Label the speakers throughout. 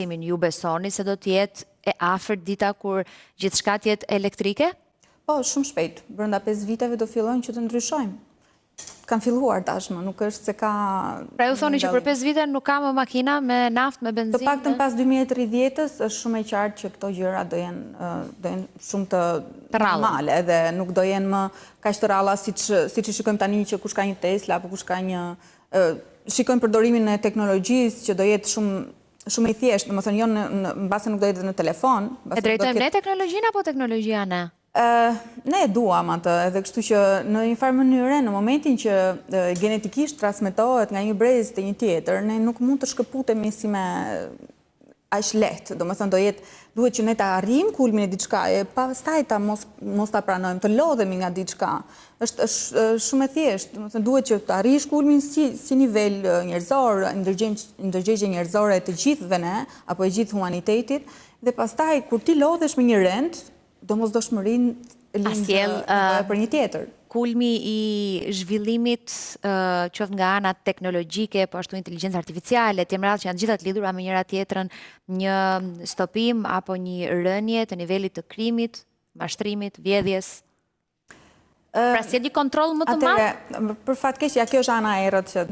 Speaker 1: Ju besoni se do t'jetë e afërt dita kur gjithçka t'jetë elektrike?
Speaker 2: Po, shumë shpejt. Brenda 5 viteve do fillojnë që të ndryshojmë. Kanë filluar tashmë, nuk është se ka...
Speaker 1: Pra ju thoni që për 5 vite nuk ka më makina me naftë, me benzinë?
Speaker 2: Të paktën pas 2030-s është shumë e qartë që këto gjëra do jenë shumë të normale dhe nuk do jenë më kaq të ralla siç i shikojmë tani që kush ka një Tesla apo kush ka një... Shikojmë përdorimin e teknologjisë që do jetë shumë i thjeshtë, domethënë jo në base nuk do jetë në telefon.
Speaker 1: E drejtojmë ne teknologjinë apo teknologjia ne?
Speaker 2: Ne e duam atë, edhe kështu që në një farë mënyre, në momentin që genetikisht transmetohet nga një brez te një tjetër, ne nuk mund të shkëputemi si me aq lehtë. Domethënë duhet që ne ta arrijmë kulmin e diçkaje, pastaj ta mos ta pranojmë, të lodhemi nga diçka. Është shumë e thjeshtë, domethënë duhet që të arrish kulmin si nivel njerëzor, ndërgjegje njerëzore të gjithëve ne, apo e gjithë humanitetit, dhe pastaj kur ti lodhesh me një rend, domosdoshmërinë lind për një tjetër.
Speaker 1: Kulmi i zhvillimit qoftë nga ana teknologjike, po ashtu inteligjencë artificiale, të radhë që janë gjitha të lidhura me njëra tjetrën, një stopim apo një rënje të nivelit të krimit, mashtrimit, vjedhjes. Pra si e di kontroll më të madh?
Speaker 2: Për fat keq, kjo është ana e errët që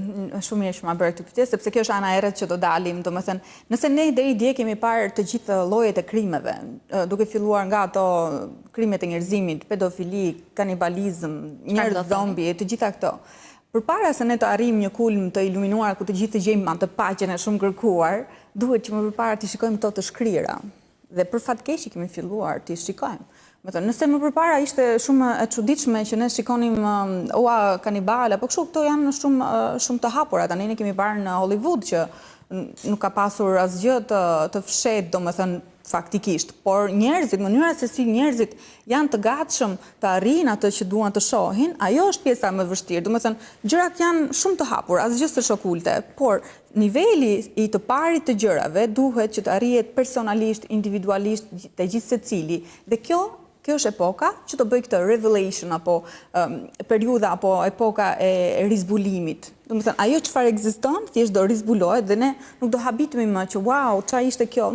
Speaker 2: shumë mirë që ma bërë këtë pyetje, sepse kjo është ana e errët që do dalim, domethënë, nëse ne deri dje kemi parë të gjithë llojet e krimeve, duke filluar nga ato krimet e njerëzimit, pedofili, kanibalizëm, njerëz zombi, të gjitha këto. Përpara se ne të arrijmë një kulm të iluminuar ku të gjithë të gjejmë atë paqen e shumë kërkuar, duhet që më përpara të shikojmë këto të shkrira. Dhe për fat keq kemi filluar të shikojmë. Nëse më përpara ishte shumë e çuditshme që ne shikonim ua kanibale, po kështu këto janë shumë të hapura. Tani ne kemi parë në Hollywood që nuk ka pasur asgjë të fshehtë, domethënë faktikisht, por njerëzit, mënyra se si njerëzit janë të gatshëm të arrijnë atë që duan të shohin, ajo është pjesa më e vështirë. Domethënë gjërat janë shumë të hapura, asgjë s'është okulte, por niveli i të parit të gjërave duhet që të arrihet personalisht, individualisht te gjithë secili. Dhe kjo është epoka që do bëj këtë revelation apo periudha apo epoka e rizbulimit. Domethënë ajo çfarë ekziston thjesht do rizbulohet dhe ne nuk do habitemi më që wow, çfarë ishte kjo.